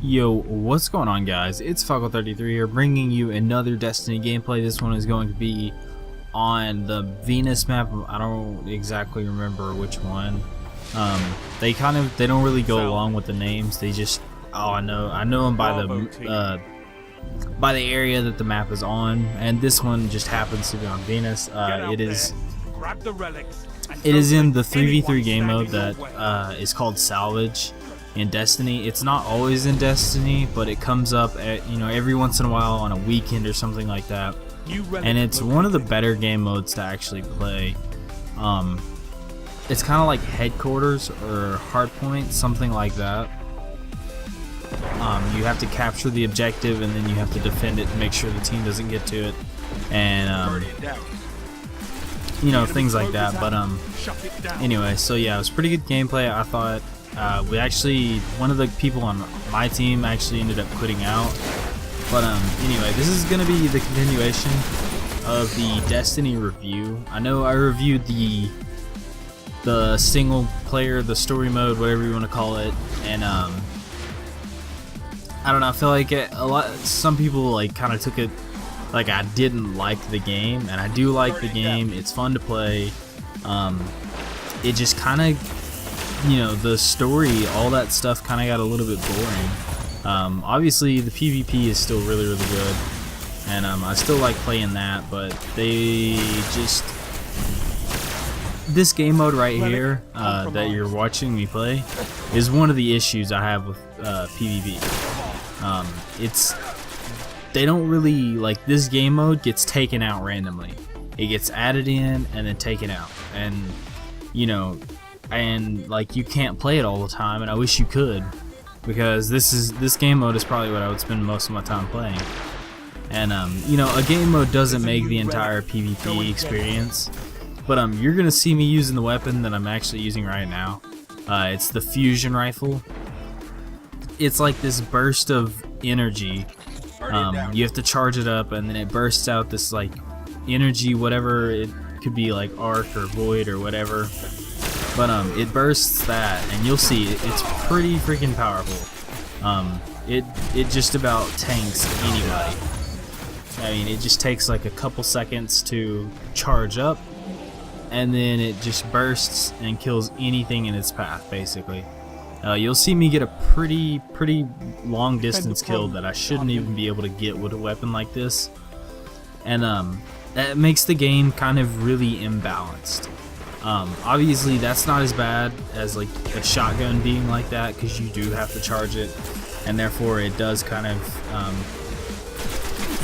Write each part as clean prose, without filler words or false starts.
Yo, what's going on, guys? It's Falco33 here, bringing you another Destiny gameplay. This one is going to be on the Venus map. I don't exactly remember which one. They don't really go along with the names. They just, I know them by the area that the map is on, and this one just happens to be on Venus. It is in the 3v3 game mode that is called Salvage in Destiny. It's not always in Destiny, but it comes up at, every once in a while on a weekend or something like that. And it's one of the better game modes to actually play. It's kind of like Headquarters or Hardpoint, something like that. You have to capture the objective and then you have to defend it to make sure the team doesn't get to it, and things like that. But anyway, so yeah, it was pretty good gameplay. I thought one of the people on my team actually ended up quitting out. But anyway, this is gonna be the continuation of the Destiny review. I know I reviewed the single player, the story mode, whatever you want to call it, and I don't know, I feel like some people kind of took it like I didn't like the game, and I do like the game. It's fun to play. It just kind of, the story, all that stuff kind of got a little bit boring. Obviously the PvP is still really good, and I still like playing that, but this game mode right here that you're watching me play is one of the issues I have with PvP. They don't really, this game mode gets taken out randomly. It gets added in and then taken out, and you can't play it all the time, and I wish you could, because this game mode is probably what I would spend most of my time playing. And a game mode doesn't make the entire PvP experience, but you're gonna see me using the weapon that I'm actually using right now. It's the fusion rifle. It's like this burst of energy. You have to charge it up, and then it bursts out this energy, whatever it could be, like arc or void or whatever. But it bursts that, and you'll see it's pretty freaking powerful. It just about tanks anybody. I mean, it just takes like a couple seconds to charge up, and then it just bursts and kills anything in its path, basically. You'll see me get a pretty long distance kill that I shouldn't even be able to get with a weapon like this, and that makes the game kind of really imbalanced. Obviously that's not as bad as a shotgun being like that, because you do have to charge it, and therefore it does kind of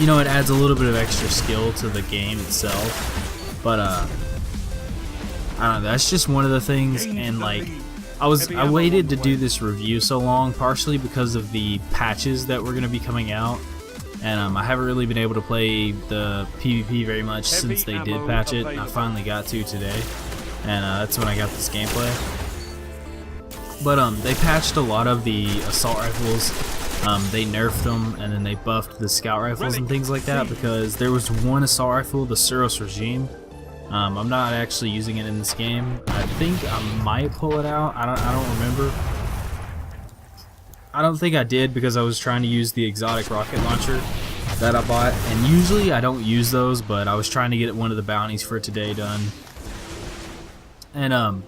it adds a little bit of extra skill to the game itself. But I don't know, that's just one of the things. And I waited to do this review so long partially because of the patches that were going to be coming out, and I haven't really been able to play the PvP very much since they did patch it. I finally got to today, and that's when I got this gameplay. But they patched a lot of the assault rifles. They nerfed them, and then they buffed the scout rifles and things like that, because there was one assault rifle, the Suros Regime. I'm not actually using it in this game. I think I might pull it out. I don't remember. I don't think I did, because I was trying to use the exotic rocket launcher that I bought, and usually I don't use those, but I was trying to get one of the bounties for today done. And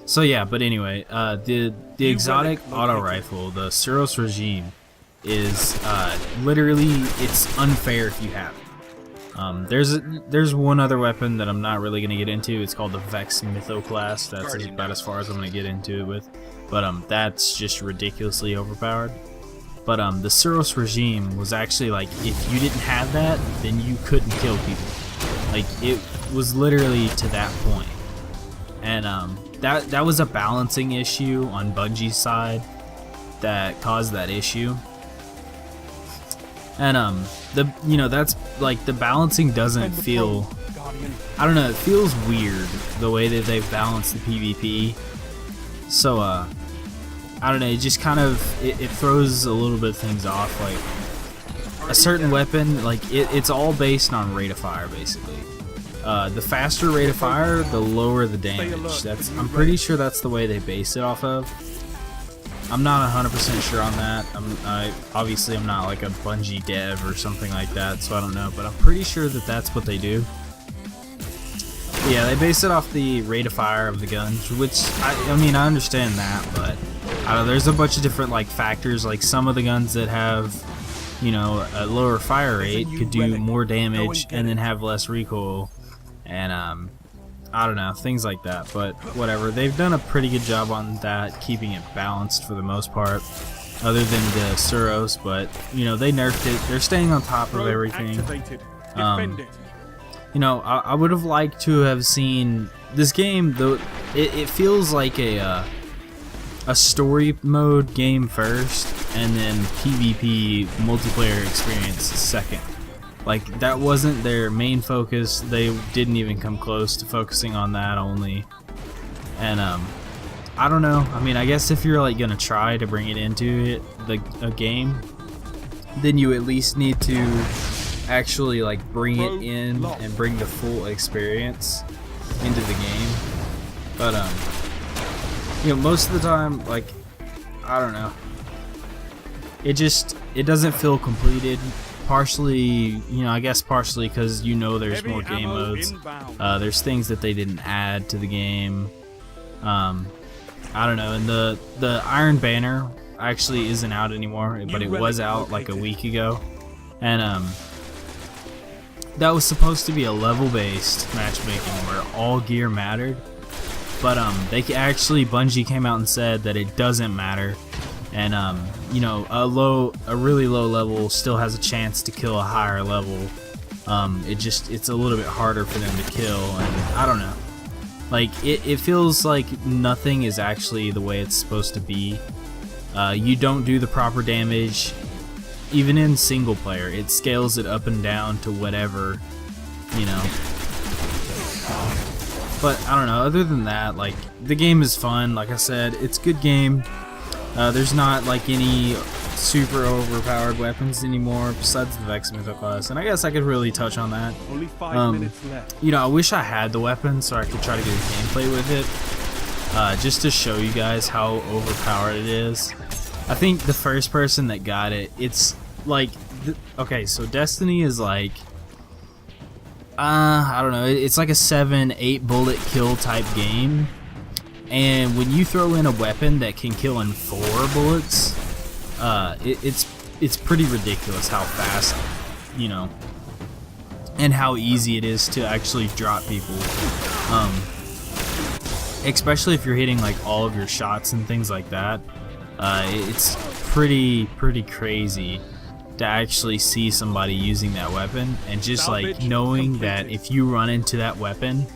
so yeah, but anyway, the exotic auto rifle, the Suros Regime, is literally, it's unfair if you have it. There's one other weapon that I'm not really going to get into. It's called the Vex Mytho class. That's about as far as I'm going to get into it with. But that's just ridiculously overpowered. But the Suros Regime was actually if you didn't have that, then you couldn't kill people. It was literally to that point. And that was a balancing issue on Bungie's side that caused that issue. And that's the balancing doesn't feel, I don't know, it feels weird the way that they've balanced the PvP. So I don't know, it just kind of it throws a little bit of things off. A certain weapon, it's all based on rate of fire, basically. The faster rate of fire, the lower the damage. I'm pretty sure that's the way they base it off of. I'm not 100% sure on that. Obviously I'm not like a Bungie dev or something like that, so I don't know, but I'm pretty sure that that's what they do. Yeah, they base it off the rate of fire of the guns, which I mean I understand that, but I don't know, there's a bunch of different like factors. Like some of the guns that have, you know, a lower fire rate could do more damage and then have less recoil, and I don't know, things like that. But whatever, they've done a pretty good job on that, keeping it balanced for the most part, other than the Suros. But you know, they nerfed it. They're staying on top of everything. You know, I would have liked to have seen this game, though. It feels like a story mode game first, and then PvP multiplayer experience second. Like, that wasn't their main focus. They didn't even come close to focusing on that only. And I don't know. I mean, I guess if you're like gonna try to bring it into a game, then you at least need to actually like bring it in and bring the full experience into the game. But you know, most of the time, like, I don't know, it doesn't feel completed. Partially, you know, I guess partially because, you know, there's more game modes. There's things that they didn't add to the game. I don't know, and the Iron Banner actually isn't out anymore, but it was out like a week ago, and that was supposed to be a level-based matchmaking where all gear mattered, but Bungie came out and said that it doesn't matter, and you know, a really low level still has a chance to kill a higher level. It's a little bit harder for them to kill, and I don't know. Like, it feels like nothing is actually the way it's supposed to be. You don't do the proper damage. Even in single player, it scales it up and down to whatever, you know. But I don't know, other than that, like, the game is fun. Like I said, it's a good game. There's not like any super overpowered weapons anymore besides the Vex Mythoclast, and I guess I could really touch on that. Only 5 minutes left. You know, I wish I had the weapon so I could try to get a gameplay with it, just to show you guys how overpowered it is. I think the first person that got it, it's like, okay, so Destiny is like, I don't know, it's like a 7-8 bullet kill type game, and when you throw in a weapon that can kill in 4 bullets, it's pretty ridiculous how fast, you know, and how easy it is to actually drop people, especially if you're hitting like all of your shots and things like that. It's pretty crazy to actually see somebody using that weapon, and just like knowing that if you run into that weapon,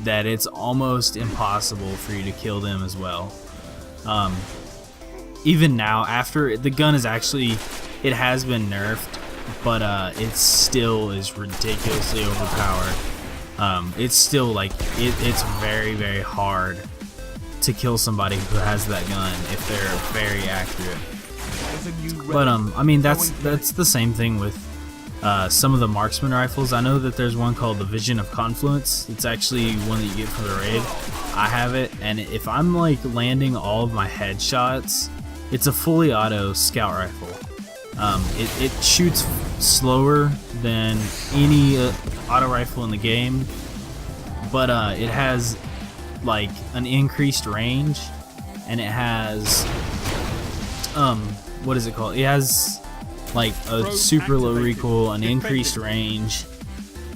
that it's almost impossible for you to kill them as well. Even now, after the gun is actually, it has been nerfed, but it still is ridiculously overpowered. It's still like, it's very hard to kill somebody who has that gun if they're very accurate. But I mean, that's the same thing with some of the marksman rifles. I know that there's one called the Vision of Confluence. It's actually one that you get for the raid. I have it, and if I'm like landing all of my headshots, it's a fully auto scout rifle. It shoots slower than any auto rifle in the game, but it has like an increased range, and it has what is it called? It has like a super low recoil, an increased range,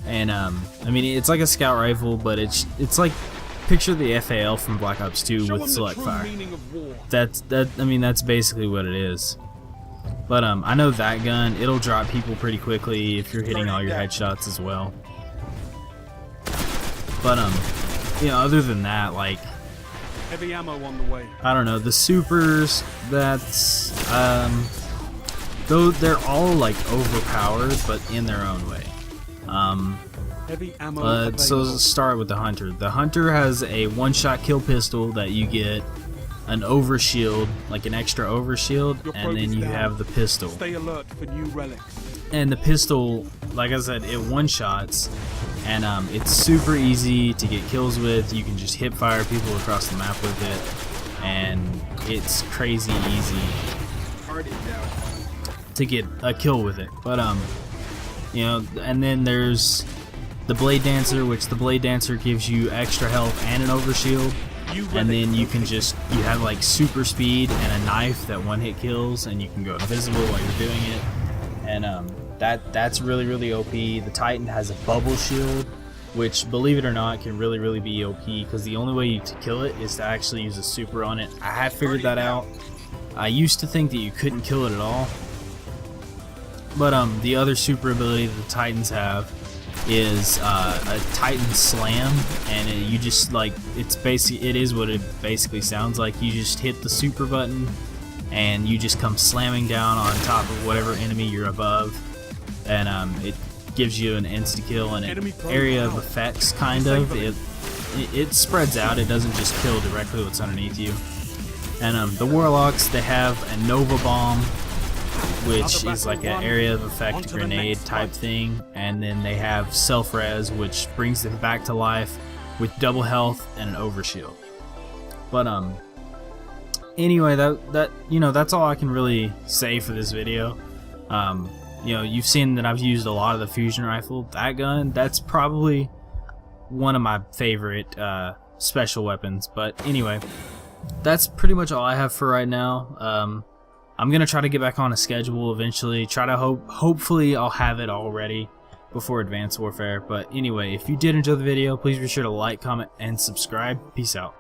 and I mean, it's like a scout rifle, but it's like, picture the FAL from Black Ops 2 with select fire. I mean, that's basically what it is. But I know that gun, it'll drop people pretty quickly if you're hitting all your headshots as well. But you know, other than that, like, heavy ammo on the way. I don't know, the supers, that's though they're all like overpowered, but in their own way. Heavy ammo So let's start with the Hunter. The Hunter has a one-shot kill pistol that you get an overshield, like an extra overshield, and then you have the pistol. Stay alert for new relics. And the pistol, like I said, it one-shots, and it's super easy to get kills with. You can just hip fire people across the map with it, and it's crazy easy to get a kill with it. But you know, and then there's the Blade Dancer, which the Blade Dancer gives you extra health and an overshield, and then you can you have like super speed and a knife that one hit kills, and you can go invisible while you're doing it, and that's really OP. The Titan has a bubble shield, which, believe it or not, can really be OP, because the only way to kill it is to actually use a super on it. I have figured that out. I used to think that you couldn't kill it at all, but the other super ability that the Titans have is a Titan Slam, and you just like, it is what it basically sounds like. You just hit the super button and you just come slamming down on top of whatever enemy you're above, and it gives you an insta kill and an area of effects, kind of. It spreads out, it doesn't just kill directly what's underneath you. And the Warlocks, they have a Nova Bomb, which is like an area of effect grenade type thing, and then they have self-res, which brings them back to life with double health and an overshield. But anyway, that you know, that's all I can really say for this video. You know, you've seen that I've used a lot of the fusion rifle. That gun, that's probably one of my favorite special weapons. But anyway, that's pretty much all I have for right now. I'm gonna try to get back on a schedule eventually. Try to hopefully I'll have it all ready before Advanced Warfare. But anyway, if you did enjoy the video, please be sure to like, comment, and subscribe. Peace out.